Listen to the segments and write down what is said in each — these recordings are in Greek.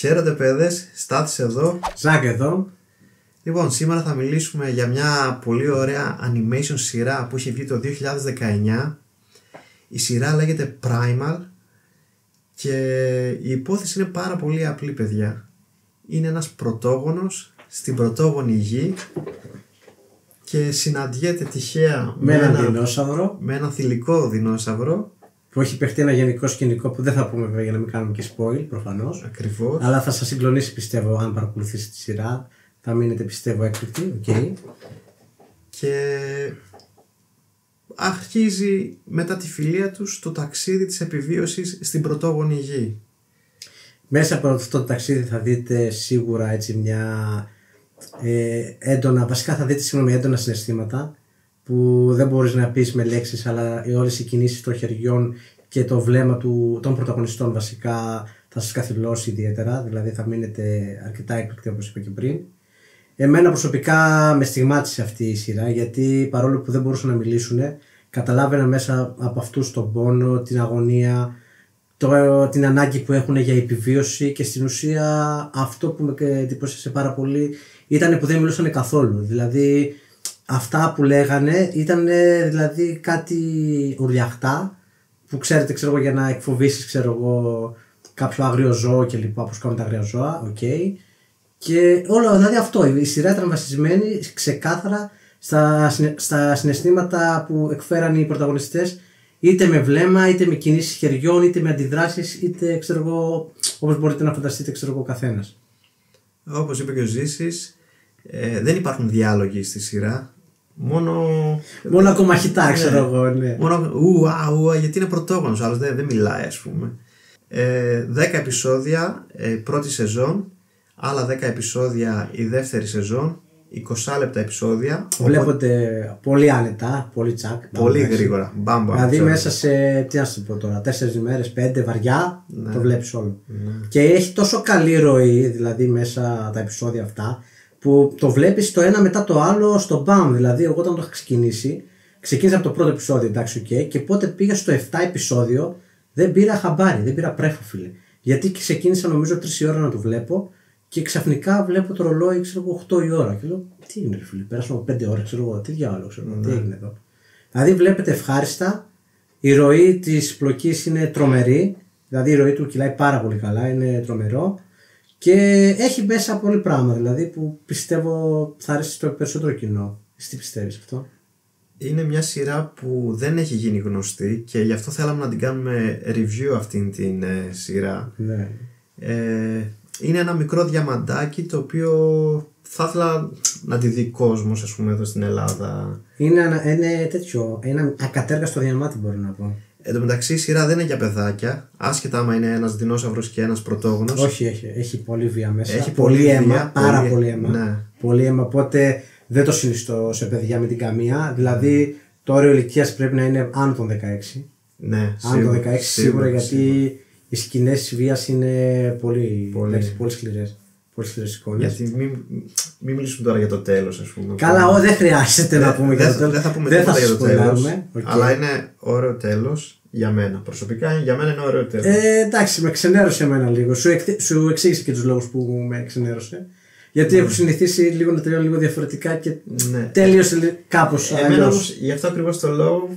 Χαίρετε παιδες, Στάθης εδώ. Ζάκ εδώ. Λοιπόν, σήμερα θα μιλήσουμε για μια πολύ ωραία animation σειρά που είχε βγει το 2019. Η σειρά λέγεται Primal και η υπόθεση είναι πάρα πολύ απλή, παιδιά. Είναι ένας πρωτόγονος στην πρωτόγονη γη και συναντιέται τυχαία με έναν δεινόσαυρο. Με έναν θηλυκό δεινόσαυρο Που έχει παιχτεί ένα γενικό σκηνικό που δεν θα πούμε βέβαια για να μην κάνουμε και spoil προφανώς. Ακριβώς. Αλλά θα σας συγκλονίσει πιστεύω αν παρακολουθήσετε τη σειρά. Θα μείνετε πιστεύω έκπληκτοι. Okay. Και αρχίζει μετά τη φιλία τους το ταξίδι της επιβίωσης στην πρωτόγονη γη. Μέσα από αυτό το ταξίδι θα δείτε σίγουρα έτσι μια έντονα, βασικά θα δείτε έντονα συναισθήματα που δεν μπορείς να πεις με λέξεις, αλλά όλες οι κινήσεις των χεριών και το βλέμμα των πρωταγωνιστών βασικά θα σας καθυλώσει ιδιαίτερα, δηλαδή θα μείνετε αρκετά έκπληκτοι όπως είπα και πριν. Εμένα προσωπικά με στιγμάτισε αυτή η σειρά, γιατί παρόλο που δεν μπορούσαν να μιλήσουν, καταλάβαινα μέσα από αυτούς τον πόνο, την αγωνία, την ανάγκη που έχουν για επιβίωση, και στην ουσία αυτό που με εντυπωσίασε πάρα πολύ ήταν που δεν μιλούσαν καθόλου. Δηλαδή αυτά που λέγανε ήταν δηλαδή κάτι ουρλιαχτά που ξέρετε, ξέρω εγώ, για να εκφοβήσεις κάποιο άγριο ζώο και λοιπά, όπως κάνουν τα άγρια ζώα, okay. Και όλο δηλαδή αυτό, η σειρά ήταν βασισμένη ξεκάθαρα στα συναισθήματα που εκφέραν οι πρωταγωνιστές, είτε με βλέμμα, είτε με κινήσεις χεριών, είτε με αντιδράσεις, είτε ξέρω εγώ, όπως μπορείτε να φανταστείτε, ξέρω εγώ, καθένας. Όπως είπε και ο Ζήσης, δεν υπάρχουν διάλογοι στη σειρά. Μόνο ακομαχητά, ξέρω εγώ, ναι. Μόνο γιατί είναι πρωτόγονος, άλλος δεν μιλάει, ας πούμε. 10 επεισόδια πρώτη σεζόν, άλλα 10 επεισόδια η δεύτερη σεζόν, 20 λεπτά επεισόδια. Βλέπονται πολύ άνετα, πολύ τσακ. Πολύ γρήγορα. Δηλαδή μέσα σε, τι να σου πω τώρα, 4 ημέρες, 5 βαριά, ναι, το βλέπεις όλο. Ναι. Και έχει τόσο καλή ροή, δηλαδή μέσα τα επεισόδια αυτά, που το βλέπεις το ένα μετά το άλλο στο μπαμ. Δηλαδή εγώ όταν το είχα ξεκίνησα από το πρώτο επεισόδιο, εντάξει, okay, και πότε πήγα στο 7 επεισόδιο δεν πήρα χαμπάρι, δεν πήρα πρέφο, φίλε. Γιατί ξεκίνησα νομίζω 3 η ώρα να το βλέπω και ξαφνικά βλέπω το ρολόι, ξέρω εγώ, 8 η ώρα. Και λέω, τι είναι, φίλε, πέρασαμε από 5 ώρες, ξέρω εγώ, τι διάλογο, ξέρω εγώ, τι έγινε εδώ. Δηλαδή βλέπετε ευχάριστα, η ροή της πλοκής είναι τρομερή, δηλαδή η ροή του κυλάει πάρα πολύ καλά, είναι τρομερό. Και έχει μέσα πολύ πράγμα, δηλαδή που πιστεύω θα αρέσει στο περισσότερο κοινό. Εσύ τι πιστεύεις αυτό? Είναι μια σειρά που δεν έχει γίνει γνωστή και γι' αυτό θέλαμε να την κάνουμε review αυτήν την σειρά. Ναι. Είναι ένα μικρό διαμαντάκι το οποίο θα ήθελα να τη δει κόσμος, ας πούμε, εδώ στην Ελλάδα. Είναι τέτοιο, ένα ακατέργαστο διαμάτι, μπορώ να πω. Εν τω μεταξύ η σειρά δεν είναι για παιδάκια, άσχετα άμα είναι ένας δεινόσαυρος και ένας πρωτόγονος. Όχι, έχει πολύ βία μέσα. Έχει πολύ αίμα, βία, πάρα πολύ αίμα. Ναι. Πολύ αίμα, οπότε δεν το συνιστώ σε παιδιά με την καμία. Δηλαδή το όριο ηλικίας πρέπει να είναι άνω των 16. Ναι, άνω των 16 σίγουρα, γιατί οι σκηνές βίας είναι πολύ σκληρές. Πολύ σκληρές εικόνες. Γιατί μην μιλήσουμε τώρα για το τέλος, ας πούμε. Καλά, δεν χρειάζεται να πούμε για το τέλος. Δεν θα πούμε τίποτα για το τέλος. Okay. Αλλά είναι ωραίο τέλος για μένα. Προσωπικά για μένα είναι ωραίο τέλος. Εντάξει, με ξενέρωσε εμένα λίγο. Σου εξήγησε και τους λόγους που με ξενέρωσε. Γιατί έχω συνηθίσει λίγο να τελειώνω λίγο διαφορετικά και τέλειωσε κάπως. Εμένα όμως γι' αυτό ακριβώς το λόγο.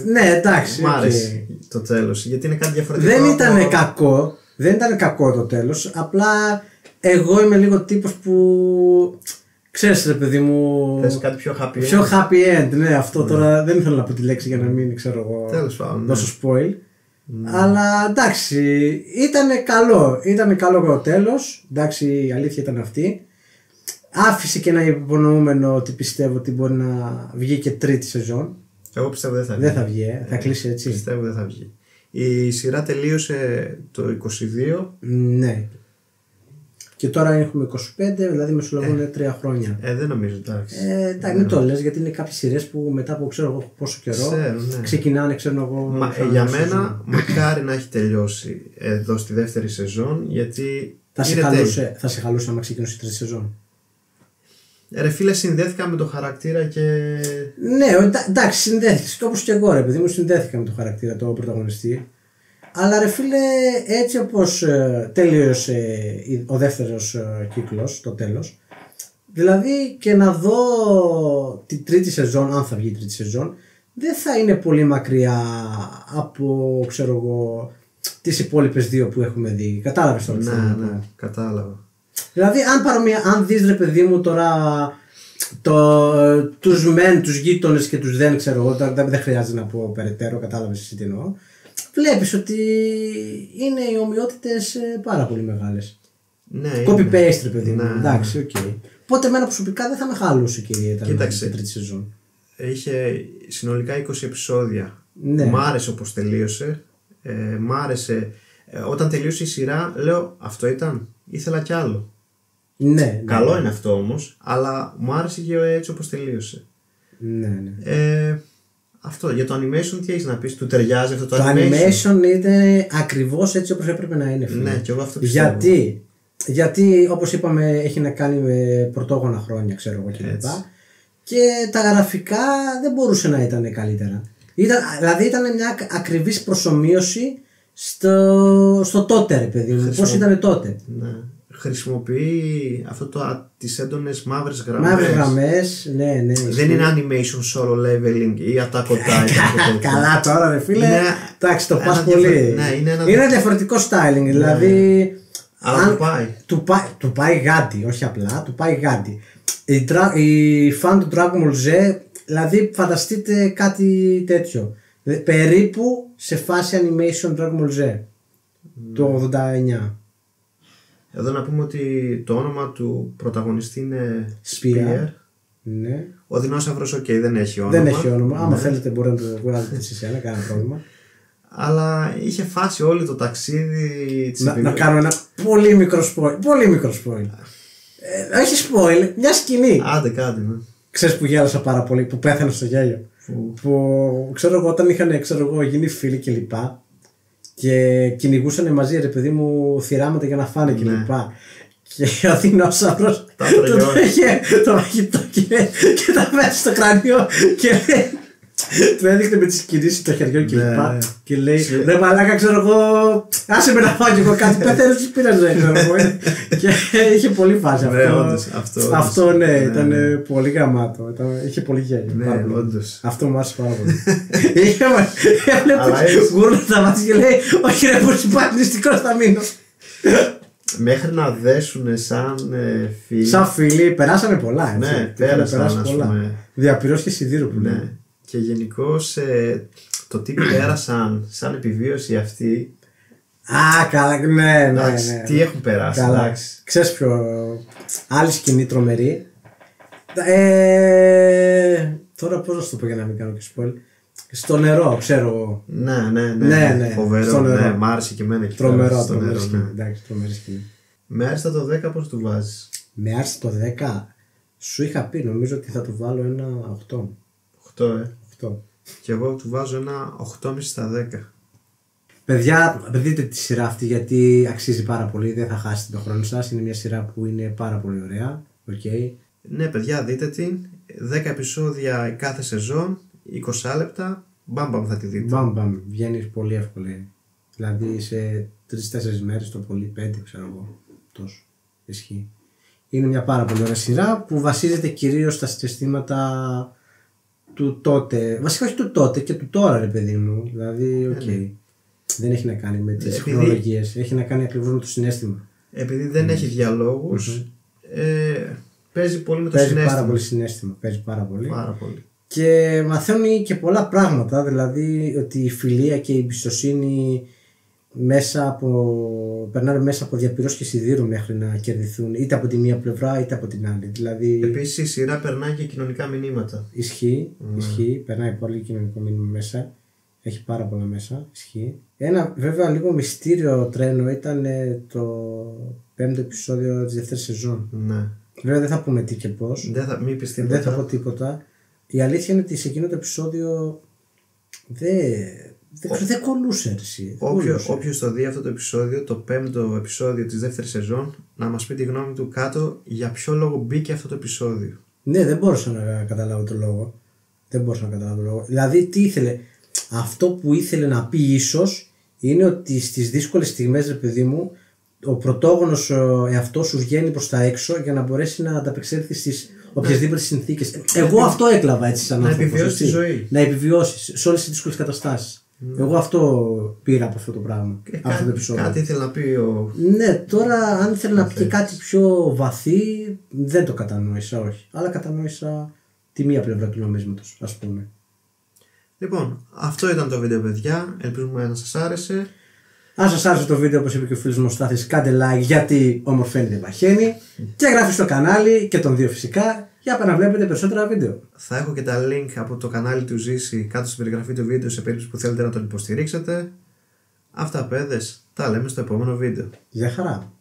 Ναι, εντάξει. Μ' άρεσε το τέλος. Γιατί είναι κάτι διαφορετικό. Δεν ήταν κακό. Δεν ήταν κακό το τέλος. Απλά εγώ είμαι λίγο τύπος που. Ξέρεις, ρε παιδί μου. Θες κάτι πιο happy end. Πιο happy end, ναι, αυτό τώρα δεν ήθελα να πω τη λέξη για να μην ξέρω εγώ. Τέλος πάντων. Δώσω spoil. Αλλά εντάξει, ήταν καλό το τέλος. Εντάξει, η αλήθεια ήταν αυτή. Άφησε και ένα υπονοούμενο ότι πιστεύω ότι μπορεί να βγει και τρίτη σεζόν. Εγώ πιστεύω δεν θα βγει. Δεν θα βγει, θα κλείσει έτσι. Πιστεύω δεν θα βγει. Η σειρά τελείωσε το 22. Ναι. Και τώρα έχουμε 25, δηλαδή μεσολογούν 3 χρόνια. Δεν νομίζω, εντάξει. Εντάξει, μην το λες, γιατί είναι κάποιες σειρές που μετά από ξέρω εγώ πόσο καιρό ξεκινάνε, ξέρω εγώ. Για μένα, μακάρι να έχει τελειώσει εδώ στη δεύτερη σεζόν, γιατί. Θα σε χαλούσε άμα ξεκινήσει η τρίτη σεζόν. Ρε φίλε, συνδέθηκα με το χαρακτήρα και. Ναι, εντάξει, συνδέθηκες. Όπως και εγώ, ρε παιδί μου, συνδέθηκα με το χαρακτήρα, το πρωταγωνιστή. Αλλά ρε φίλε, έτσι όπως τελείωσε ο δεύτερος κύκλος, το τέλος, δηλαδή και να δω την τρίτη σεζόν, αν θα βγει η τρίτη σεζόν, δεν θα είναι πολύ μακριά από, ξέρω εγώ, τις υπόλοιπες δύο που έχουμε δει. Κατάλαβες τώρα? Ναι, κατάλαβα. Δηλαδή αν δεις ρε παιδί μου τώρα τους μεν, τους γείτονες και τους δεν, ξέρω εγώ, δεν χρειάζεται να πω περαιτέρω, κατάλαβες εσύ τι εννοώ. Βλέπεις ότι είναι οι ομοιότητες πάρα πολύ μεγάλες. Ναι, copy-paste ρε παιδί μου, ναι, εντάξει, οκ. Οπότε εμένα προσωπικά δεν θα με χαλούσε και ιδιαίτερα την τρίτη σεζόν. Είχε συνολικά 20 επεισόδια. Ναι. Μ' άρεσε όπως τελείωσε. Μ' άρεσε. Όταν τελείωσε η σειρά, λέω αυτό ήταν. Ήθελα κι άλλο. Ναι. Καλό είναι αυτό όμως, αλλά μου άρεσε και έτσι όπως τελείωσε. Ναι. Αυτό. Για το animation τι έχεις να πεις? Του ταιριάζει αυτό το animation? Το animation είναι ακριβώς έτσι όπως έπρεπε να είναι. Φίλε. Ναι, και εγώ αυτό πιστεύω. Γιατί όπως είπαμε έχει να κάνει με πρωτόγωνα χρόνια, ξέρω εγώ κλπ. Και τα γραφικά δεν μπορούσε να ήταν καλύτερα. Δηλαδή ήταν μια ακριβής προσομοίωση στο τότε ρε παιδί μου. Πώς ήταν τότε. Ναι. Χρησιμοποιεί τις έντονες μαύρες γραμμές. Μαύρες γραμμές, ναι. Δεν είναι animation solo leveling ή Attack on Titan. Καλά τώρα ρε φίλε. Εντάξει, το πας πολύ. Είναι διαφορετικό styling. Δηλαδή. Αλλά του πάει γάντι, όχι απλά, του πάει γάντι. Οι φαν του Dragon Ball Z, δηλαδή φανταστείτε κάτι τέτοιο. Περίπου σε φάση animation Dragon Ball Z του 89. Εδώ να πούμε ότι το όνομα του πρωταγωνιστή είναι Spear. Ναι. Ο δεινόσαυρος δεν έχει όνομα. Δεν έχει όνομα. Άμα θέλετε μπορείτε να το βγάλετε εσείς κανένα πρόβλημα. Αλλά είχε φάσει όλο το ταξίδι της να κάνω ένα πολύ μικρό spoil. Πολύ μικρό spoil. Όχι spoil, μια σκηνή. Άντε κάτι, ναι. Ξέρεις που γέλασα πάρα πολύ, που πέθανε στο γέλιο. Που ξέρω εγώ όταν είχαν γίνει φίλοι και λοιπά και κυνηγούσαν μαζί ρε παιδί μου θυράματα για να φάνε και λοιπά. Και ο δεινόσαυρος του είχε το φαγητό και τα μέσα στο κρανίο και λέει. Του έδειχνε με τις κινήσεις των χεριών και λοιπά. Και λέει ρε μαλάκα, ξέρω εγώ, άσε με να φάω κι εγώ κάτι. Πεθαίνω στις πήρες, ξέρω εγώ. Και είχε πολύ φάση αυτό. Αυτό ναι, ήταν πολύ γαμάτο. Είχε πολύ γέλιο. Ναι, όντως. Αυτό μου άρεσε πάρα πολύ. Έβλεπε γούρνα τα μάτια και λέει όχι ρε πως υπάρχει νηστικός θα μείνω. Μέχρι να δέσουνε σαν φίλοι. Σαν φίλοι, περάσανε πολλά. Ναι, πέρασαν πολλά. Διαπυρός και σιδήρου που λέει. Και γενικώς το τι πέρασαν σαν επιβίωση αυτή. Α, καλά, ναι. Τι έχουν περάσει. Καλά. Ξέρεις ποιο. Άλλη σκηνή τρομερή. Τώρα πώς να σου το πω για να μην κάνω και spoil. Στο νερό, ξέρω εγώ. Ναι. Φοβερό. Ναι, μ' άρεσε και εμένα. Τρομερό σκηνή. Με άρεσε το 10, πώς του βάζεις? Με άρεσε το 10. Σου είχα πει, νομίζω ότι θα του βάλω ένα 8. 8. Και εγώ του βάζω ένα 8,5 στα 10. Παιδιά, δείτε τη σειρά αυτή γιατί αξίζει πάρα πολύ. Δεν θα χάσετε τον χρόνο σας. Είναι μια σειρά που είναι πάρα πολύ ωραία. Okay. Ναι, παιδιά, δείτε την. 10 επεισόδια κάθε σεζόν, 20 λεπτά. Μπαμπαμ θα τη δείτε. Μπαμπαμ, βγαίνει πολύ εύκολη. Δηλαδή σε 3-4 μέρες το πολύ, 5 ξέρω εγώ. Τόσο. Ισχύει. Είναι μια πάρα πολύ ωραία σειρά που βασίζεται κυρίως στα συναισθήματα του τότε. Βασικά όχι του τότε και του τώρα, ρε παιδί μου. Δηλαδή, δεν έχει να κάνει με τις χρονολογίες. Έχει να κάνει ακριβώς με το συναίσθημα. Επειδή δεν έχει διαλόγους, παίζει πολύ με το συναίσθημα. Παίζει πάρα πολύ συναίσθημα. Παίζει πάρα πολύ. Και μαθαίνει και πολλά πράγματα. Δηλαδή ότι η φιλία και η εμπιστοσύνη περνάνε μέσα από διαπυρός και σιδήρου μέχρι να κερδιθούν είτε από τη μία πλευρά είτε από την άλλη. Δηλαδή, επίσης η σειρά περνάει και κοινωνικά μηνύματα. Ισχύει, περνάει πολύ κοινωνικό μήνυμα μέσα. Έχει πάρα πολλά μέσα. Ισχύει. Ένα βέβαια λίγο μυστήριο τρένο ήταν το 5ο επεισόδιο της δεύτερης σεζόν. Ναι. Βέβαια δεν θα πούμε τι και πώς. Δεν θα πω τίποτα. Η αλήθεια είναι ότι σε εκείνο το επεισόδιο δεν κολλούσε εσύ. Όποιος το δει αυτό το επεισόδιο, το 5ο επεισόδιο της δεύτερης σεζόν, να μας πει τη γνώμη του κάτω για ποιο λόγο μπήκε αυτό το επεισόδιο. Ναι, δεν μπορούσα να καταλάβω το λόγο. Δηλαδή τι ήθελε. Αυτό που ήθελε να πει ίσως είναι ότι στις δύσκολες στιγμές, ρε παιδί μου, ο πρωτόγονος εαυτός σου βγαίνει προς τα έξω για να μπορέσει να ανταπεξέλθει στις οποιασδήποτε συνθήκες. Εγώ αυτό έκλαβα έτσι σαν άνθρωπος. Να επιβιώσεις τη ζωή. Να επιβιώσεις σε όλες τις δύσκολες καταστάσεις. Εγώ αυτό πήρα από αυτό το πράγμα. Αυτό το επεισόδιο. Κάτι ήθελε να πει ο. Ναι, τώρα αν ήθελε να πει και κάτι πιο βαθύ, δεν το κατανόησα, όχι. Αλλά κατανόησα τη μία πλευρά του νομίσματος, ας πούμε. Λοιπόν, αυτό ήταν το βίντεο, παιδιά. Ελπίζουμε να σας άρεσε. Αν σας άρεσε το βίντεο, όπως είπε και ο φίλος μου ο Στάθης, κάντε like γιατί ομορφαίνει δεν παχαίνει. Και γράφει στο κανάλι και τον δύο φυσικά για να βλέπετε περισσότερα βίντεο. Θα έχω και τα link από το κανάλι του Ζήση κάτω στην περιγραφή του βίντεο σε περίπτωση που θέλετε να τον υποστηρίξετε. Αυτά παιδες, τα λέμε στο επόμενο βίντεο. Γεια χαρά.